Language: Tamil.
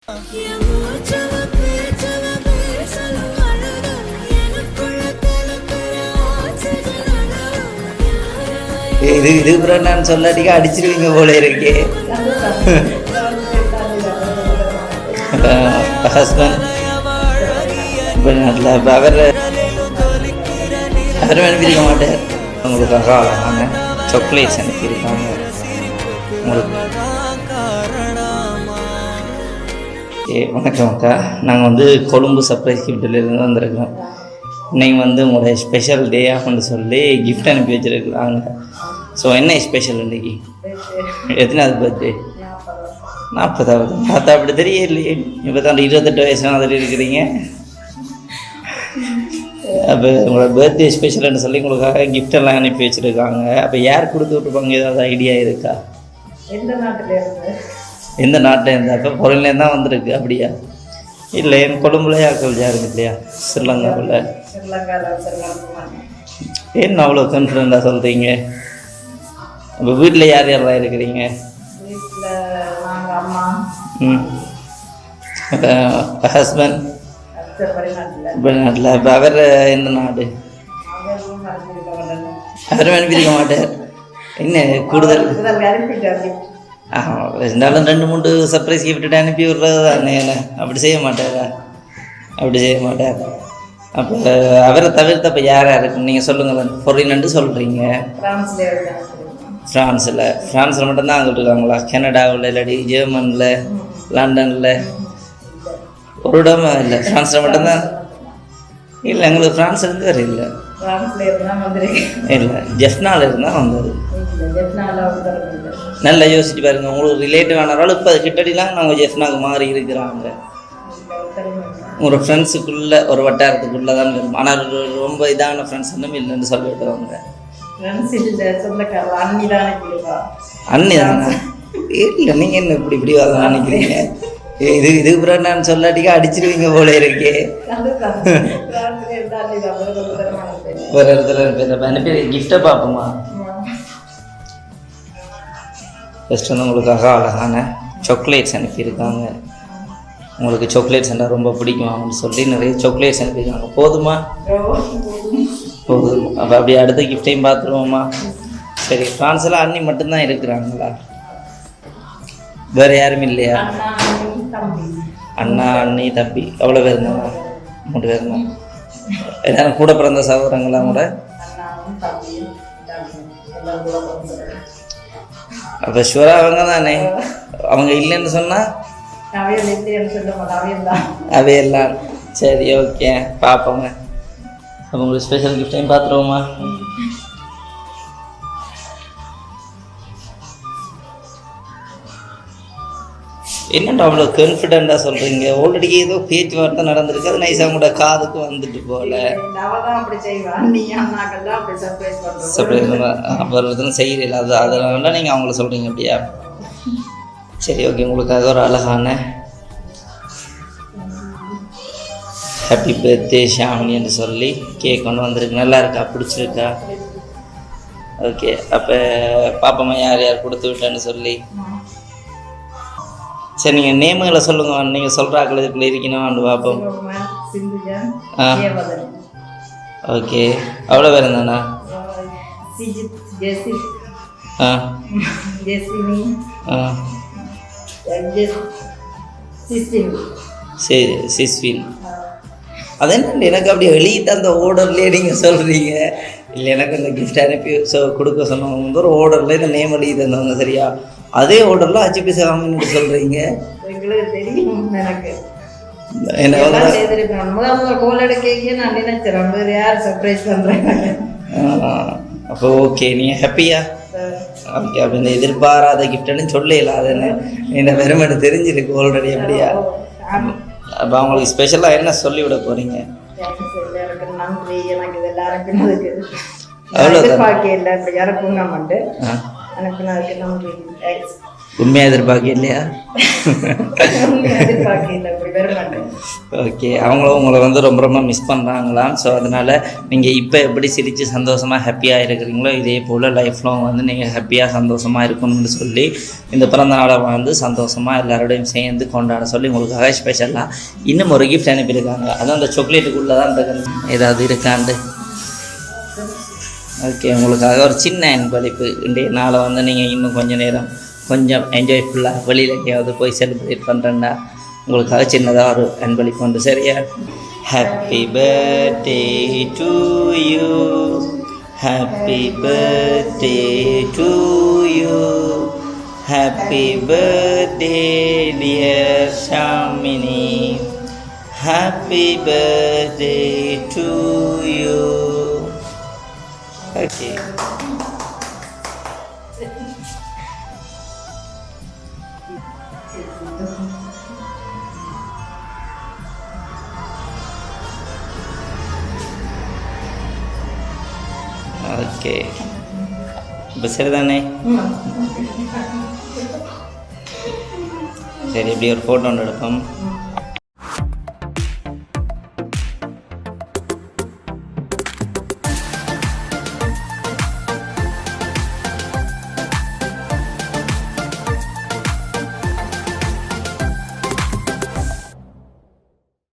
இது நான் சொல்லாட்டிக்கா அடிச்சிருவீங்க போல இருக்கே. ஹஸ்பண்ட் அவர் அனுப்பியிருக்க மாட்டார். உங்களுக்காக அழகான சாக்லேட்ஸ் அனுப்பியிருக்காங்க. உங்களுக்கு வணக்கம் அக்கா. நாங்கள் கொழும்பு சர்ப்ரைஸ் கிஃப்ட்லேருந்து வந்திருக்கோம். இன்றைக்கி உங்களோட ஸ்பெஷல் டேயாக சொல்லி கிஃப்ட் அனுப்பி வச்சுருக்குறாங்க. ஸோ என்ன ஸ்பெஷல் இன்றைக்கி? எத்தனாவது பர்த்டே? 40வது. பார்த்தா அப்படி தெரியலையே. இப்போ தான் 28 வயசுலாம் அதில் இருக்கிறீங்க. அப்போ உங்களோட பர்த்டே ஸ்பெஷல்னு சொல்லி உங்களுக்காக கிஃப்டெல்லாம் அனுப்பி வச்சுருக்காங்க. அப்போ யார் கொடுத்து விட்டுருப்பாங்க? ஏதாவது ஐடியா இருக்கா? எந்த நாட்டில் இருந்தாக்கா? பொருள்லேருந்து தான் வந்திருக்கு. அப்படியா? இல்லை, என் கொழும்புல யாருக்கும் யாரும் இல்லையா? ஸ்ரீலங்காவில். என்ன அவ்வளோ கான்ஃபிடெண்ட்டாக சொல்கிறீங்க? இப்போ வீட்டில் யார் யாரெல்லாம் இருக்கிறீங்க? ஹஸ்பண்ட் வெளிநாட்டில். இப்போ அவர் எந்த நாடு? அவரும் அனுப்பியிருக்க மாட்டார். என்ன கூடுதல் இருந்தாலும் 2-3 சர்ப்ரைஸ் கிஃப்ட்டு அனுப்பி விடுறது தானே. அப்படி செய்ய மாட்டாரா? அப்படி செய்ய மாட்டார். அப்போ அவரை தவிர்த்து அப்போ யார் இருக்குன்னு நீங்கள் சொல்லுங்கள். ஃபாரின்னு சொல்கிறீங்க. ஃப்ரான்ஸில் மட்டும்தான் அங்கே இருக்காங்களா? கனடாவில், இல்லாட்டி ஜெர்மனில், லண்டனில்? ஒரு இடமா இல்லை, ஃப்ரான்ஸில் மட்டும்தான். இல்லை, எங்களுக்கு ஃப்ரான்ஸ்லேருந்து வேறு இல்லை. இல்லை, ஜெஃப்னாவில் இருந்தால் வந்தது. நல்லா யோசிச்சு பாருங்கள். உங்களுக்கு ரிலேட்டிவானாலும் இப்போ அது கிட்டடிலாம் நாங்கள் ஜெஃப்னாக்கு மாறி இருக்கிறாங்க. உங்களோட ஃப்ரெண்ட்ஸுக்குள்ளே ஒரு வட்டாரத்துக்குள்ளே தான் இருக்கும். ஆனால் ரொம்ப இதான ஃப்ரெண்ட்ஸ் இன்னும் இல்லைன்னு சொல்லிவிடுவாங்க. அண்ணி தானே? இல்லை, நீங்கள் என்ன இப்படி வரலாம் நினைக்கிறீங்க? இதுக்கு பிறகு நான் சொல்லாட்டிக்கா அடிச்சிருவீங்க போல இருக்கே. ஒரு இடத்துல அனுப்பி கிஃப்டை பார்ப்போமா? ஃபஸ்ட் உங்களுக்காக அழகான சாக்லேட்ஸ் அனுப்பியிருக்காங்க. உங்களுக்கு சாக்லேட்ஸ் என்ன ரொம்ப பிடிக்கும் அப்படின்னு சொல்லி நிறைய சாக்லேட்ஸ் அனுப்பியிருக்காங்க. போதுமா? போதும். அப்போ அப்படி அடுத்த கிஃப்டையும் பார்த்துருவோமா? சரி. ஃப்ரான்ஸில் அண்ணி மட்டும்தான் இருக்கிறாங்களா? வேறு யாரும் இல்லையா? அண்ணா, அண்ணி, தம்பி அவ்வளோ பேர் இருந்தாங்க. 3 பேர் இருந்தாங்க. எல்லாரும் கூட பிறந்த சகோதரங்களா கூட? அப்போ ஷுவராக அவங்க தானே? அவங்க இல்லைன்னு சொன்னால் அவையெல்லாம். சரி, ஓகே, பார்ப்போங்க. அப்போ உங்களுக்கு ஸ்பெஷல் கிஃப்டையும் பார்த்துருவோமா? என்னென்ன அவ்வளோ கான்ஃபிடெண்ட்டாக சொல்கிறீங்க? ஆல்ரெடி ஏதோ பேச்சுவார்த்தை நடந்திருக்கு. அது நைஸாக கூட காதுக்கு வந்துட்டு போல. சர்ப்ரைஸ் அப்புறம் செய்யல. அதனால நீங்கள் அவங்கள சொல்கிறீங்க அப்படியா? சரி, ஓகே. உங்களுக்காக ஒரு அழகான ஹாப்பி பர்த்டே ஷாமினி என்று சொல்லி கேக் கொண்டு வந்திருக்கு. நல்லா இருக்கா? பிடிச்சிருக்கா? ஓகே. அப்போ பாப்பம்மா யார் யார் கொடுத்து விட்டேன்னு சொல்லி. சரி, நீங்கள் நேமுகளை சொல்லுங்கள். நீங்கள் சொல்கிறாக்கள் இதுக்குள்ளே இருக்கணும் பார்ப்போம். ஓகே. அவ்வளோ பேர் இருந்தாண்ணா? சரி, சிஸ்வின். அது என்ன எனக்கு அப்படியே வெளியிட்டு அந்த ஓர்டர்லேயே நீங்கள் சொல்கிறீங்க? இல்லை, எனக்கு இந்த கிஃப்ட் அனுப்பி கொடுக்க சொன்னவங்க ஒரு ஓர்டரில் இந்த நேம் எழுதி தந்தவங்க. சரியா? அதே ஓர்டரில் ஹச்பி சாமின்னு சொல்கிறீங்க. எங்களுக்கு தெரியும். எனக்கு என்ன கோல் எடுக்க நான் நினைச்சிடறேன் வேறு யார் சர்ப்ரைஸ் பண்ணுறாங்க. அப்போ ஓகே, நீங்கள் ஹாப்பியா? ஓகே. அப்போ இந்த எதிர்பாராத கிஃப்ட்டுன்னு சொல்லல. அது என்ன வெறுமனு தெரிஞ்சிருக்கு ஆல்ரெடி. அப்படியா? அப்போ அவங்களுக்கு ஸ்பெஷலாக என்ன சொல்லிவிட போகிறீங்க? நன்றி. எனக்கு இது எல்லாருக்கும் அவ்வளோதான். எனக்கு நன்றி. உண்மையாக எதிர்பார்க்க இல்லையா? எதிர்பார்க்கல, அப்படி வர மாட்டேன். ஓகே, அவங்களும் உங்களை வந்து ரொம்ப ரொம்ப மிஸ் பண்ணுறாங்களாம். ஸோ அதனால் நீங்கள் இப்போ எப்படி சிரித்து சந்தோஷமாக ஹாப்பியாக இருக்கிறீங்களோ இதே போல் லைஃப் லாங் வந்து நீங்கள் ஹாப்பியாக சந்தோஷமாக இருக்கணும்னு சொல்லி இந்த பிறந்த நாளை வந்து சந்தோஷமாக எல்லாரோடையும் சேர்ந்து கொண்டாட சொல்லி உங்களுக்காக ஸ்பெஷலாக இன்னும் ஒரு கிஃப்ட் அனுப்பியிருக்காங்க. அதுவும் அந்த சாக்லேட்டுக்குள்ளே தான் இருக்குது, ஏதாவது இருக்காண்டு. ஓகே, உங்களுக்காக ஒரு சின்ன அன்பளிப்பு. இன்றைய நாளை வந்து நீங்கள் இன்னும் கொஞ்சம் நேரம் கொஞ்சம் என்ஜாய்ஃபுல்லாக வெளியில் எங்கேயாவது போய் செலிப்ரேட் பண்ணுறேன்னா உங்களுக்காக சின்னதாக ஒரு அன்பளிப்பு உண்டு. சரியா? Happy birthday to you, happy birthday to you, happy birthday dear Shamini, happy birthday to you. Okay, okay, இப்போ சரிதானே? சரி, இப்படி ஒரு ஃபோட்டோ ஒன்று எடுப்போம்.